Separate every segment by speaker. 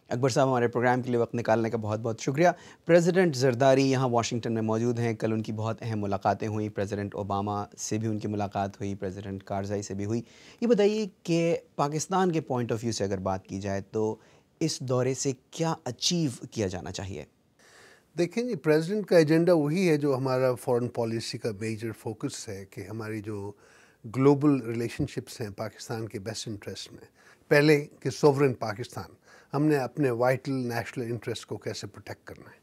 Speaker 1: اکبر صاحب ہمارے پروگرام کے لیے وقت نکالنے کا بہت بہت شکریہ۔ پریزیڈنٹ زرداری یہاں واشنگٹن میں موجود ہیں، کل ان کی بہت اہم ملاقاتیں ہوئیں، پریزیڈنٹ اوباما سے بھی ان کی ملاقات ہوئی، پریزیڈنٹ کارزائی سے بھی ہوئی۔ یہ بتائیے کہ پاکستان کے پوائنٹ آف ویو سے اگر بات کی جائے تو اس دورے سے کیا اچیو کیا جانا چاہیے؟
Speaker 2: دیکھیں جی، پریزیڈنٹ کا ایجنڈا وہی ہے جو ہمارا فورن پالیسی کا میجر فوکس ہے، کہ ہماری جو گلوبل ریلیشن شپس ہیں پاکستان کے بیسٹ انٹرسٹ میں، پہلے کہ سوورن پاکستان، ہم نے اپنے وائٹل نیشنل انٹرسٹ کو کیسے پروٹیکٹ کرنا ہے۔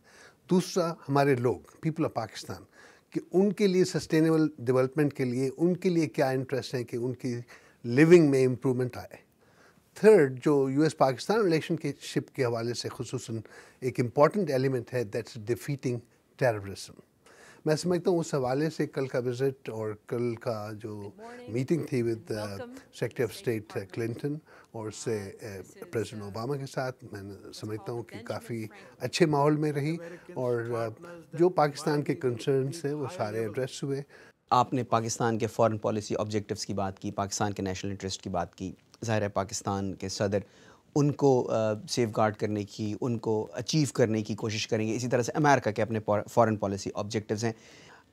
Speaker 2: دوسرا، ہمارے لوگ، پیپل آف پاکستان، کہ ان کے لیے سسٹینیبل ڈیولپمنٹ کے لیے ان کے لیے کیا انٹرسٹ ہیں کہ ان کی لیونگ میں امپرومنٹ آئے۔ تھرڈ، جو یو ایس پاکستان ریلیشن شپ کے حوالے سے خصوصاً ایک امپورٹنٹ ایلیمنٹ ہے، دیٹس ڈیفیٹنگ ٹیررزم۔ میں سمجھتا ہوں اس حوالے سے کل کا وزٹ اور کل کا جو میٹنگ تھی with secretary of state Clinton اور اس سے پریزیڈنٹ اوباما کے ساتھ، میں سمجھتا ہوں کہ کافی اچھے ماحول میں رہی، اور جو پاکستان کے کنسرنس ہیں وہ سارے ایڈریس ہوئے۔
Speaker 1: آپ نے پاکستان کے فارن پالیسی آبجیکٹیوز کی بات کی، پاکستان کے نیشنل انٹرسٹ کی بات کی۔ ظاہر ہے پاکستان کے صدر ان کو سیف گارڈ کرنے کی، ان کو اچیو کرنے کی کوشش کریں گے، اسی طرح سے امریکہ کے اپنے فارن پالیسی آبجیکٹیوز ہیں۔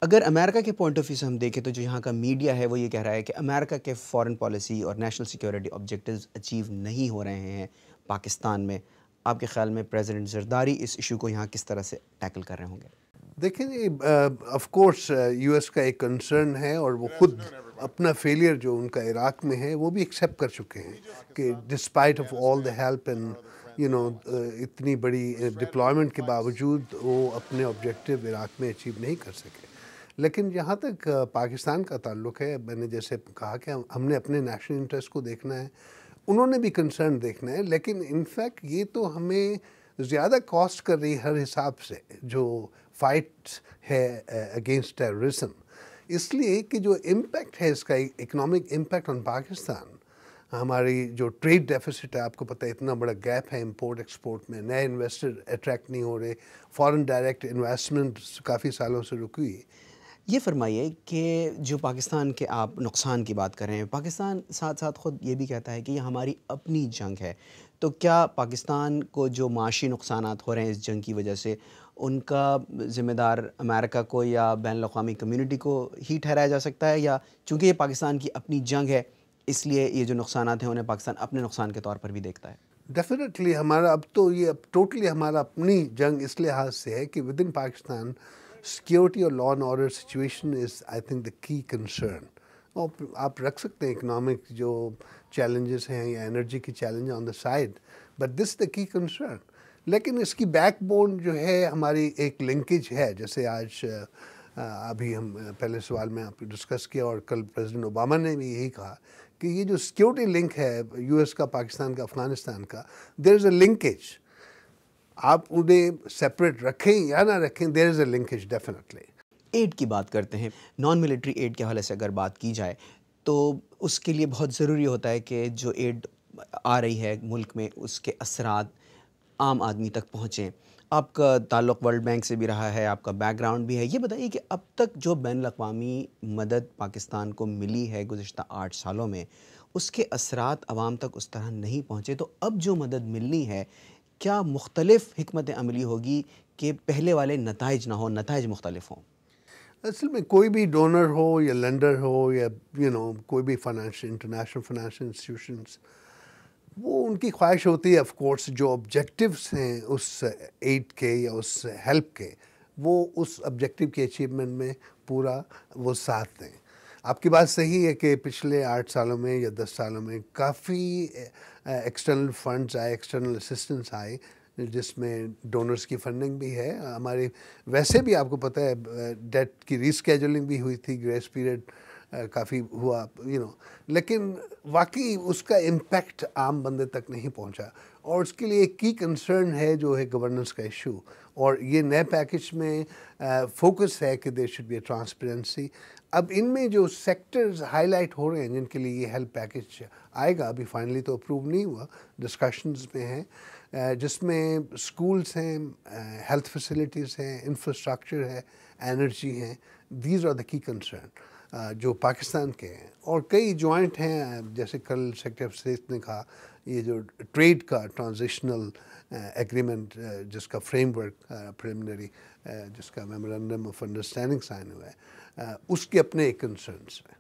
Speaker 1: اگر امریکہ کے پوائنٹ آف ویو سے ہم دیکھیں تو جو یہاں کا میڈیا ہے وہ یہ کہہ رہا ہے کہ امریکہ کے فارن پالیسی اور نیشنل سیکیورٹی آبجیکٹیوز اچیو نہیں ہو رہے ہیں پاکستان میں۔ آپ کے خیال میں پریزیڈنٹ زرداری اس ایشو کو یہاں کس طرح سے ٹیکل کر رہے ہوں گے؟
Speaker 2: دیکھیں جی، آف کورس یو ایس کا ایک کنسرن ہے، اور وہ خود اپنا فیلئر جو ان کا عراق میں ہے وہ بھی ایکسیپٹ کر چکے ہیں، کہ despite of all the help and اتنی بڑی ڈپلائمنٹ کے باوجود وہ اپنے آبجیکٹیو عراق میں اچیو نہیں کر سکے۔ لیکن جہاں تک پاکستان کا تعلق ہے، میں نے جیسے کہا کہ ہم نے اپنے نیشنل انٹرسٹ کو دیکھنا ہے، انہوں نے بھی کنسرن دیکھنا ہے، لیکن انفیکٹ یہ تو ہمیں زیادہ کاسٹ کر رہی ہر حساب سے جو فائٹ ہے اگینسٹ ٹیررزم، اس لیے کہ جو امپیکٹ ہے اس کا اکنامک امپیکٹ آن پاکستان، ہماری جو ٹریڈ ڈیفیسٹ ہے، آپ کو پتہ ہے اتنا بڑا گیپ ہے امپورٹ ایکسپورٹ میں، نئے انویسٹر اٹریکٹ نہیں ہو رہے، فارن ڈائریکٹ انویسٹمنٹ کافی سالوں سے رکی ہوئی۔
Speaker 1: یہ فرمائیے کہ جو پاکستان کے آپ نقصان کی بات کر رہے ہیں، پاکستان ساتھ ساتھ خود یہ بھی کہتا ہے کہ یہ ہماری اپنی جنگ ہے، تو کیا پاکستان کو جو معاشی نقصانات ہو رہے ہیں اس جنگ کی وجہ سے، ان کا ذمہ دار امریکہ کو یا بین الاقوامی کمیونٹی کو ہی ٹھہرایا جا سکتا ہے، یا چونکہ یہ پاکستان کی اپنی جنگ ہے اس لیے یہ جو نقصانات ہیں انہیں پاکستان اپنے نقصان کے طور پر بھی دیکھتا ہے؟
Speaker 2: ڈیفینیٹلی ہمارا اب تو یہ ٹوٹلی ہمارا اپنی جنگ اس لحاظ سے ہے کہ ود ان پاکستان سیکیورٹی اور law and order situation is I think the key concern. اور آپ رکھ سکتے ہیں اکنامک جو چیلنجز ہیں یا انرجی کی challenge on the side, but this the key concern. لیکن اس کی بیک بون جو ہے ہماری ایک لنکیج ہے، جیسے آج ابھی ہم پہلے سوال میں آپ ڈسکس کیا، اور کل پریزیڈنٹ اوباما نے بھی یہی کہا کہ یہ جو سیکیورٹی لنک ہے یو ایس کا، پاکستان کا، افغانستان کا، دیر از اے لنکیج۔ آپ انہیں سیپریٹ رکھیں یا نہ رکھیں، دیر از اے لنکیج ڈیفینیٹلی۔
Speaker 1: ایڈ کی بات کرتے ہیں، نان ملٹری ایڈ کے حوالے سے اگر بات کی جائے تو اس کے لیے بہت ضروری ہوتا ہے کہ جو ایڈ آ رہی ہے ملک میں اس کے اثرات عام آدمی تک پہنچیں۔ آپ کا تعلق ورلڈ بینک سے بھی رہا ہے، آپ کا بیک گراؤنڈ بھی ہے، یہ بتائیے کہ اب تک جو بین الاقوامی مدد پاکستان کو ملی ہے گزشتہ 8 سالوں میں، اس کے اثرات عوام تک اس طرح نہیں پہنچے، تو اب جو مدد ملنی ہے کیا مختلف حکمت عملی ہوگی کہ پہلے والے نتائج نہ ہوں، نتائج مختلف ہوں؟
Speaker 2: اصل میں کوئی بھی ڈونر ہو یا لینڈر ہو یا کوئی بھی انٹرنیشنل فائنینشیل انسٹیٹیوشنز، وہ ان کی خواہش ہوتی ہے آف کورس جو آبجیکٹیوز ہیں اس ایڈ کے یا اس ہیلپ کے، وہ اس آبجیکٹیو کی اچیومنٹ میں پورا وہ ساتھ دیں۔ آپ کی بات صحیح ہے کہ پچھلے 8 سالوں میں یا 10 سالوں میں کافی ایکسٹرنل فنڈز آئے، ایکسٹرنل اسسٹنس آئے، جس میں ڈونرز کی فنڈنگ بھی ہے، ہماری ویسے بھی آپ کو پتہ ہے ڈیٹ کی ریسکیجولنگ بھی ہوئی تھی، گریس پیریڈ کافی ہوا لیکن واقعی اس کا امپیکٹ عام بندے تک نہیں پہنچا، اور اس کے لیے ایک کی کنسرن ہے جو ہے گورننس کا ایشو، اور یہ نئے پیکج میں فوکس ہے کہ there should be a transparency. اب ان میں جو سیکٹرز ہائی لائٹ ہو رہے ہیں جن کے لیے یہ ہیلپ پیکج آئے گا، ابھی فائنلی تو اپروو نہیں ہوا، ڈسکشنز میں ہیں، جس میں سکولز ہیں، ہیلتھ فیسلٹیز ہیں، انفراسٹرکچر ہے، انرجی ہیں، these are the key concern جو پاکستان کے ہیں، اور کئی جوائنٹ ہیں، جیسے کل سیکرٹری آف اسٹیٹ نے کہا یہ جو ٹریڈ کا ٹرانزیشنل ایگریمنٹ جس کا فریم ورک پریلیمنری جس کا میمورنڈم آف انڈرسٹینڈنگ سائن ہوا ہے، اس کے اپنے ایک کنسرنس ہیں.